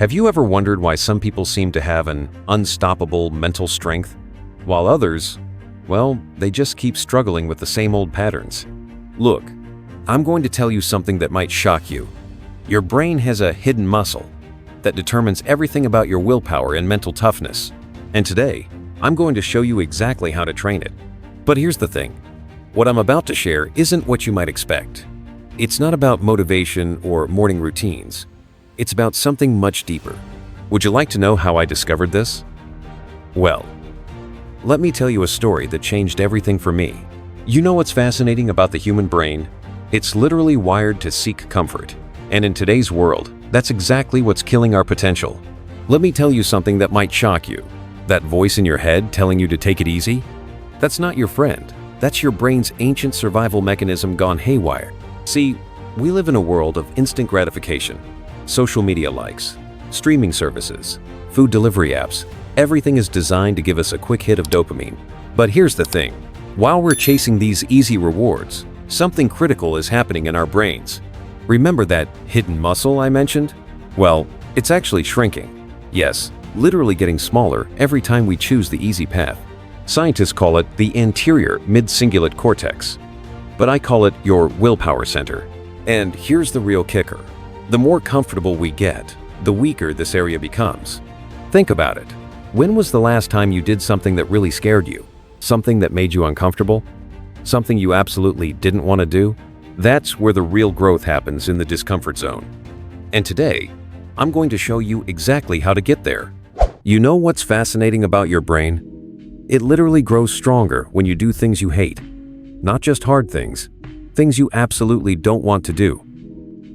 Have you ever wondered why some people seem to have an unstoppable mental strength, while others, well, they just keep struggling with the same old patterns? Look, I'm going to tell you something that might shock you. Your brain has a hidden muscle that determines everything about your willpower and mental toughness. And today, I'm going to show you exactly how to train it. But here's the thing. What I'm about to share isn't what you might expect. It's not about motivation or morning routines. It's about something much deeper. Would you like to know how I discovered this? Well, let me tell you a story that changed everything for me. You know what's fascinating about the human brain? It's literally wired to seek comfort. And in today's world, that's exactly what's killing our potential. Let me tell you something that might shock you. That voice in your head telling you to take it easy? That's not your friend. That's your brain's ancient survival mechanism gone haywire. See, we live in a world of instant gratification. Social media likes, streaming services, food delivery apps. Everything is designed to give us a quick hit of dopamine. But here's the thing. While we're chasing these easy rewards, something critical is happening in our brains. Remember that hidden muscle I mentioned? Well, it's actually shrinking. Yes, literally getting smaller every time we choose the easy path. Scientists call it the anterior mid-cingulate cortex, but I call it your willpower center. And here's the real kicker. The more comfortable we get, the weaker this area becomes. Think about it. When was the last time you did something that really scared you? Something that made you uncomfortable? Something you absolutely didn't want to do? That's where the real growth happens, in the discomfort zone. And today, I'm going to show you exactly how to get there. You know what's fascinating about your brain? It literally grows stronger when you do things you hate. Not just hard things, things you absolutely don't want to do.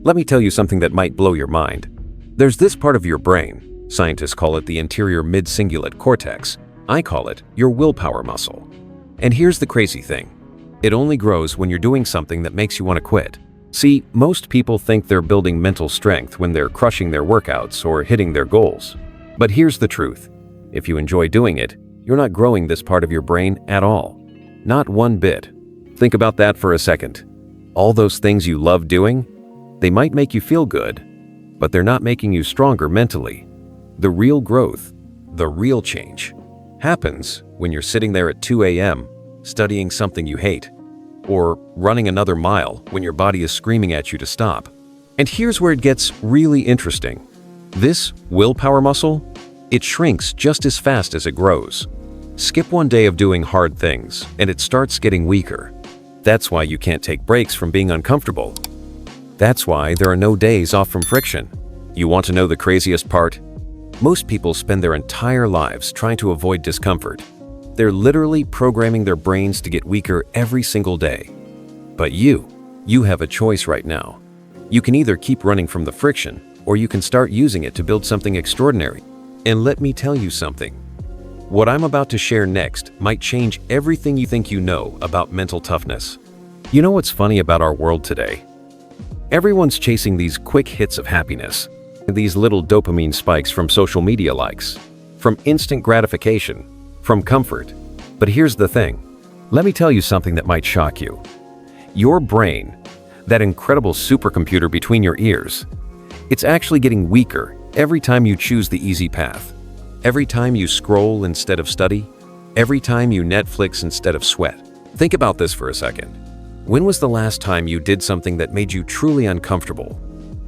Let me tell you something that might blow your mind. There's this part of your brain, scientists call it the anterior mid-cingulate cortex. I call it your willpower muscle. And here's the crazy thing. It only grows when you're doing something that makes you want to quit. See, most people think they're building mental strength when they're crushing their workouts or hitting their goals. But here's the truth. If you enjoy doing it, you're not growing this part of your brain at all. Not one bit. Think about that for a second. All those things you love doing, they might make you feel good, but they're not making you stronger mentally. The real growth, the real change, happens when you're sitting there at 2 a.m. studying something you hate, or running another mile when your body is screaming at you to stop. And here's where it gets really interesting. This willpower muscle, it shrinks just as fast as it grows. Skip one day of doing hard things, and it starts getting weaker. That's why you can't take breaks from being uncomfortable. That's why there are no days off from friction. You want to know the craziest part? Most people spend their entire lives trying to avoid discomfort. They're literally programming their brains to get weaker every single day. But you have a choice right now. You can either keep running from the friction, or you can start using it to build something extraordinary. And let me tell you something. What I'm about to share next might change everything you think you know about mental toughness. You know what's funny about our world today? Everyone's chasing these quick hits of happiness, these little dopamine spikes from social media likes, from instant gratification, from comfort. But here's the thing. Let me tell you something that might shock you. Your brain, that incredible supercomputer between your ears, it's actually getting weaker every time you choose the easy path. Every time you scroll instead of study, every time you Netflix instead of sweat. Think about this for a second. When was the last time you did something that made you truly uncomfortable?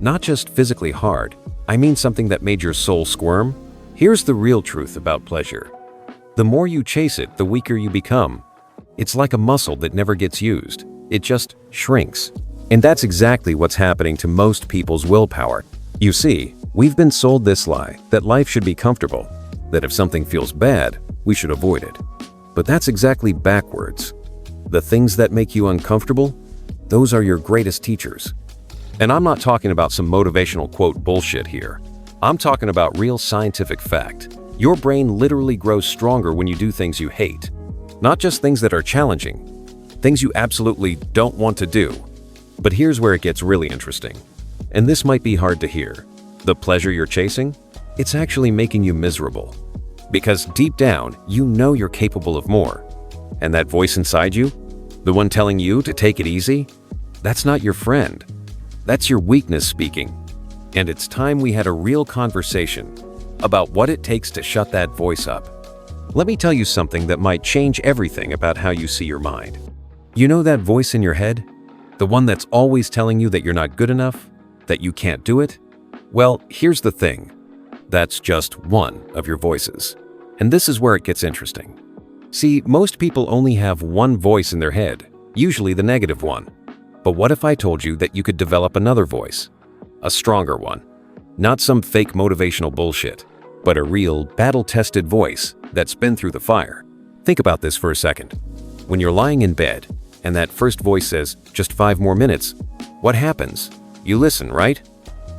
Not just physically hard, I mean something that made your soul squirm. Here's the real truth about pleasure. The more you chase it, the weaker you become. It's like a muscle that never gets used. It just shrinks. And that's exactly what's happening to most people's willpower. You see, we've been sold this lie that life should be comfortable, that if something feels bad, we should avoid it. But that's exactly backwards. The things that make you uncomfortable, those are your greatest teachers. And I'm not talking about some motivational quote bullshit here. I'm talking about real scientific fact. Your brain literally grows stronger when you do things you hate. Not just things that are challenging, things you absolutely don't want to do. But here's where it gets really interesting. And this might be hard to hear. The pleasure you're chasing, it's actually making you miserable. Because deep down, you know you're capable of more. And that voice inside you, the one telling you to take it easy, that's not your friend. That's your weakness speaking. And it's time we had a real conversation about what it takes to shut that voice up. Let me tell you something that might change everything about how you see your mind. You know that voice in your head? The one that's always telling you that you're not good enough, that you can't do it? Well, here's the thing. That's just one of your voices. And this is where it gets interesting. See, most people only have one voice in their head, usually the negative one. But what if I told you that you could develop another voice? A stronger one. Not some fake motivational bullshit, but a real, battle-tested voice that's been through the fire. Think about this for a second. When you're lying in bed, and that first voice says, just 5 more minutes, what happens? You listen, right?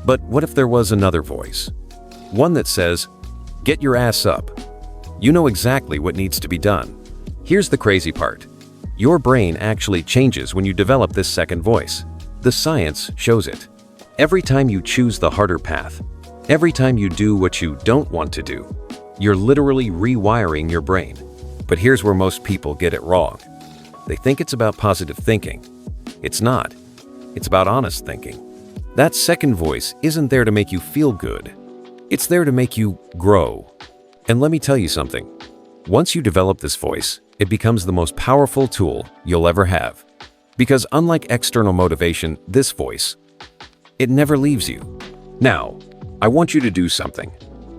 But what if there was another voice? One that says, get your ass up. You know exactly what needs to be done. Here's the crazy part. Your brain actually changes when you develop this second voice. The science shows it. Every time you choose the harder path, every time you do what you don't want to do, you're literally rewiring your brain. But here's where most people get it wrong. They think it's about positive thinking. It's not. It's about honest thinking. That second voice isn't there to make you feel good. It's there to make you grow. And let me tell you something. Once you develop this voice, it becomes the most powerful tool you'll ever have. Because unlike external motivation, this voice, it never leaves you. Now, I want you to do something.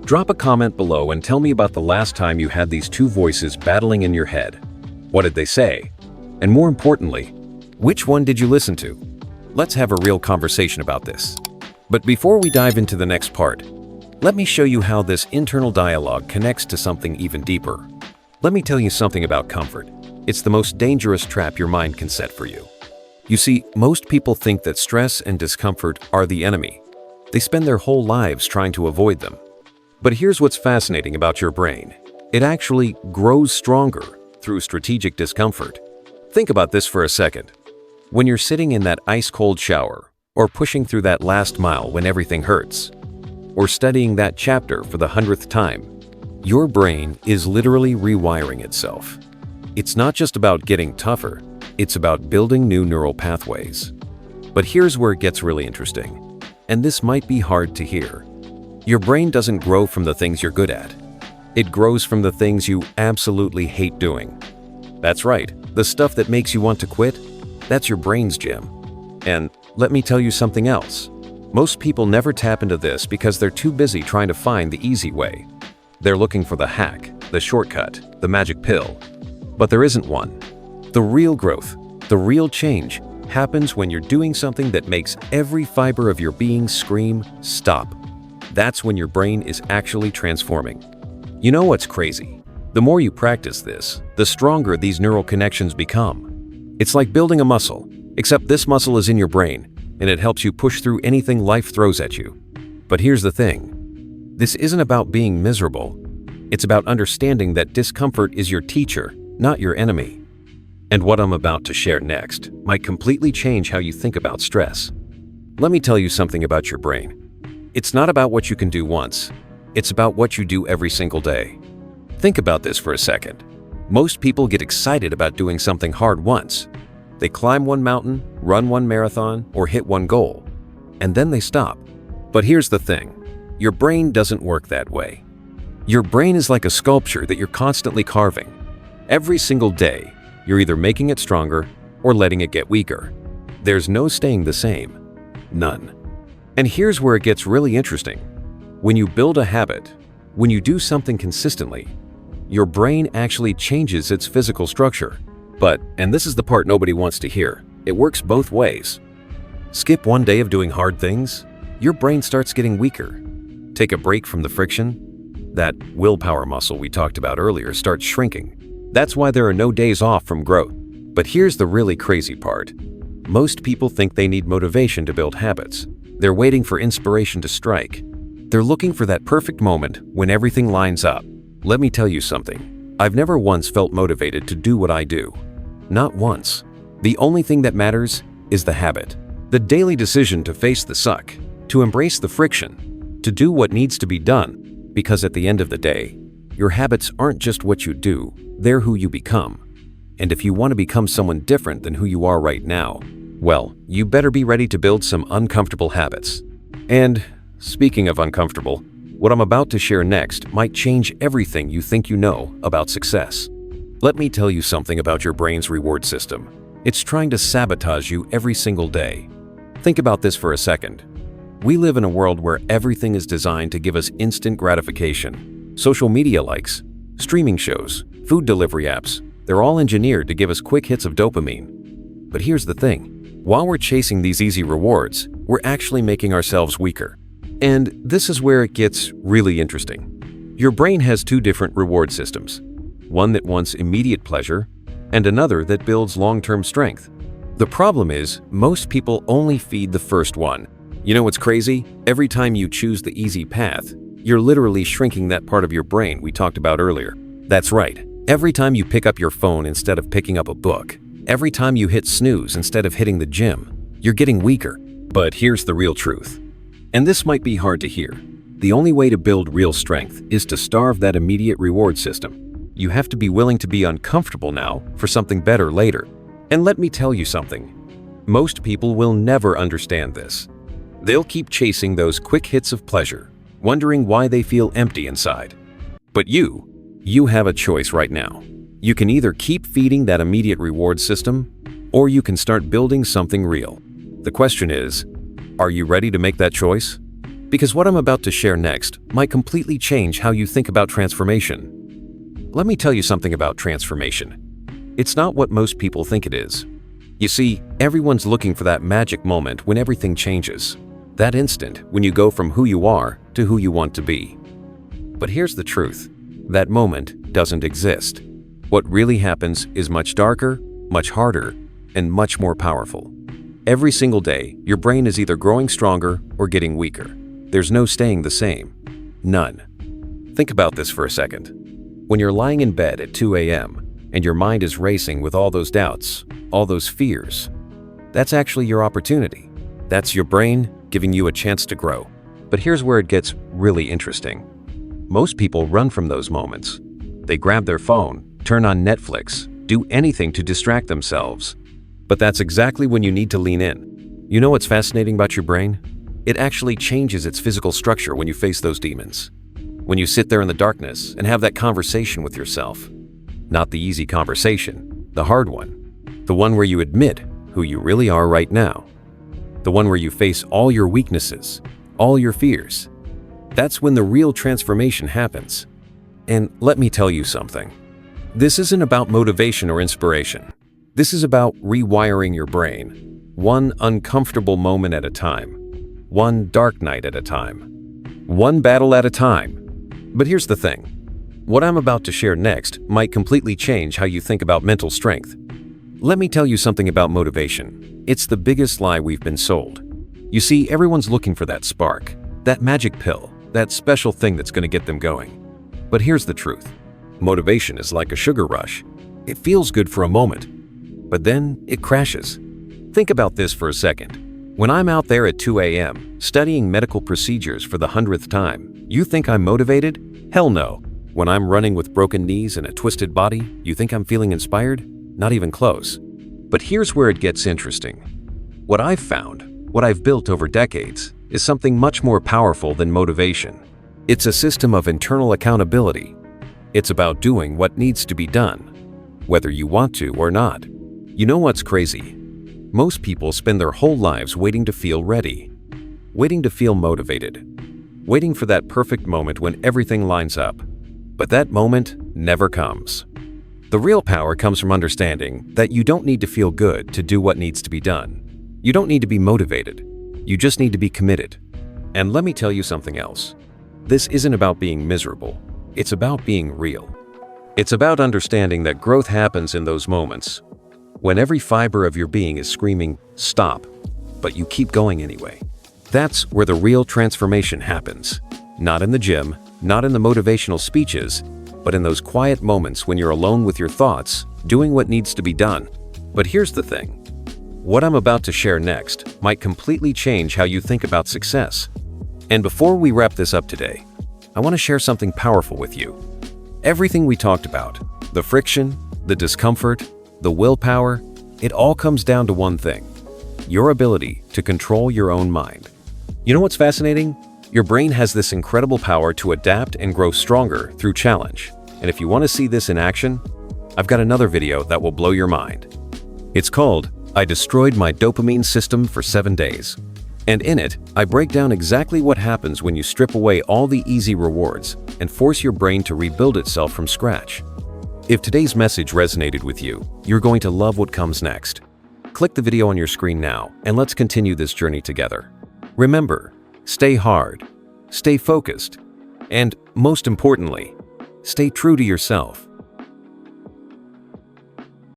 Drop a comment below and tell me about the last time you had these two voices battling in your head. What did they say? And more importantly, which one did you listen to? Let's have a real conversation about this. But before we dive into the next part, let me show you how this internal dialogue connects to something even deeper. Let me tell you something about comfort. It's the most dangerous trap your mind can set for you. You see, most people think that stress and discomfort are the enemy. They spend their whole lives trying to avoid them. But here's what's fascinating about your brain. It actually grows stronger through strategic discomfort. Think about this for a second. When you're sitting in that ice-cold shower, or pushing through that last mile when everything hurts, or studying that chapter for the 100th time, your brain is literally rewiring itself. It's not just about getting tougher, it's about building new neural pathways. But here's where it gets really interesting, and this might be hard to hear. Your brain doesn't grow from the things you're good at. It grows from the things you absolutely hate doing. That's right, the stuff that makes you want to quit, that's your brain's gym. And let me tell you something else. Most people never tap into this because they're too busy trying to find the easy way. They're looking for the hack, the shortcut, the magic pill. But there isn't one. The real growth, the real change, happens when you're doing something that makes every fiber of your being scream, stop. That's when your brain is actually transforming. You know what's crazy? The more you practice this, the stronger these neural connections become. It's like building a muscle, except this muscle is in your brain, and it helps you push through anything life throws at you. But here's the thing. This isn't about being miserable. It's about understanding that discomfort is your teacher, not your enemy. And what I'm about to share next might completely change how you think about stress. Let me tell you something about your brain. It's not about what you can do once. It's about what you do every single day. Think about this for a second. Most people get excited about doing something hard once. They climb one mountain, run one marathon, or hit one goal, and then they stop. But here's the thing. Your brain doesn't work that way. Your brain is like a sculpture that you're constantly carving. Every single day, you're either making it stronger or letting it get weaker. There's no staying the same. None. And here's where it gets really interesting. When you build a habit, when you do something consistently, your brain actually changes its physical structure. But, and this is the part nobody wants to hear, it works both ways. Skip one day of doing hard things, your brain starts getting weaker. Take a break from the friction, that willpower muscle we talked about earlier starts shrinking. That's why there are no days off from growth. But here's the really crazy part. Most people think they need motivation to build habits. They're waiting for inspiration to strike. They're looking for that perfect moment when everything lines up. Let me tell you something. I've never once felt motivated to do what I do. Not once. The only thing that matters is the habit. The daily decision to face the suck, to embrace the friction, to do what needs to be done. Because at the end of the day, your habits aren't just what you do, they're who you become. And if you want to become someone different than who you are right now, well, you better be ready to build some uncomfortable habits. And Speaking of uncomfortable, what I'm about to share next might change everything you think you know about success. Let me tell you something about your brain's reward system. It's trying to sabotage you every single day. Think about this for a second. We live in a world where everything is designed to give us instant gratification. Social media likes, streaming shows, food delivery apps, they're all engineered to give us quick hits of dopamine. But here's the thing. While we're chasing these easy rewards, we're actually making ourselves weaker. And this is where it gets really interesting. Your brain has two different reward systems. One that wants immediate pleasure, and another that builds long-term strength. The problem is, most people only feed the first one. You know what's crazy? Every time you choose the easy path, you're literally shrinking that part of your brain we talked about earlier. That's right. Every time you pick up your phone instead of picking up a book, every time you hit snooze instead of hitting the gym, you're getting weaker. But here's the real truth. And this might be hard to hear. The only way to build real strength is to starve that immediate reward system. You have to be willing to be uncomfortable now for something better later. And let me tell you something. Most people will never understand this. They'll keep chasing those quick hits of pleasure, wondering why they feel empty inside. But you have a choice right now. You can either keep feeding that immediate reward system, or you can start building something real. The question is, are you ready to make that choice? Because what I'm about to share next might completely change how you think about transformation. Let me tell you something about transformation. It's not what most people think it is. You see, everyone's looking for that magic moment when everything changes. That instant when you go from who you are to who you want to be. But here's the truth. That moment doesn't exist. What really happens is much darker, much harder, and much more powerful. Every single day, your brain is either growing stronger or getting weaker. There's no staying the same. None. Think about this for a second. When you're lying in bed at 2 a.m. and your mind is racing with all those doubts, all those fears, that's actually your opportunity. That's your brain giving you a chance to grow. But here's where it gets really interesting. Most people run from those moments. They grab their phone, turn on Netflix, do anything to distract themselves. But that's exactly when you need to lean in. You know what's fascinating about your brain? It actually changes its physical structure when you face those demons. When you sit there in the darkness and have that conversation with yourself. Not the easy conversation, the hard one. The one where you admit who you really are right now. The one where you face all your weaknesses, all your fears. That's when the real transformation happens. And let me tell you something. This isn't about motivation or inspiration. This is about rewiring your brain, one uncomfortable moment at a time, one dark night at a time, one battle at a time. But here's the thing. What I'm about to share next might completely change how you think about mental strength. Let me tell you something about motivation. It's the biggest lie we've been sold. You see, everyone's looking for that spark, that magic pill, that special thing that's going to get them going. But here's the truth. Motivation is like a sugar rush. It feels good for a moment, but then it crashes. Think about this for a second. When I'm out there at 2 a.m. studying medical procedures for the 100th time, you think I'm motivated? Hell no. When I'm running with broken knees and a twisted body, you think I'm feeling inspired? Not even close. But here's where it gets interesting. What I've found, what I've built over decades, is something much more powerful than motivation. It's a system of internal accountability. It's about doing what needs to be done, whether you want to or not. You know what's crazy? Most people spend their whole lives waiting to feel ready, waiting to feel motivated, waiting for that perfect moment when everything lines up. But that moment never comes. The real power comes from understanding that you don't need to feel good to do what needs to be done. You don't need to be motivated. You just need to be committed. And let me tell you something else. This isn't about being miserable. It's about being real. It's about understanding that growth happens in those moments, when every fiber of your being is screaming, stop, but you keep going anyway. That's where the real transformation happens. Not in the gym, not in the motivational speeches, but in those quiet moments when you're alone with your thoughts, doing what needs to be done. But here's the thing. What I'm about to share next might completely change how you think about success. And before we wrap this up today, I want to share something powerful with you. Everything we talked about, the friction, the discomfort, the willpower, it all comes down to one thing: your ability to control your own mind. You know what's fascinating? Your brain has this incredible power to adapt and grow stronger through challenge. And if you want to see this in action, I've got another video that will blow your mind. It's called, "I Destroyed My Dopamine System for 7 Days." And in it, I break down exactly what happens when you strip away all the easy rewards and force your brain to rebuild itself from scratch. If today's message resonated with you, you're going to love what comes next. Click the video on your screen now, and let's continue this journey together. Remember, stay hard, stay focused, and most importantly, stay true to yourself.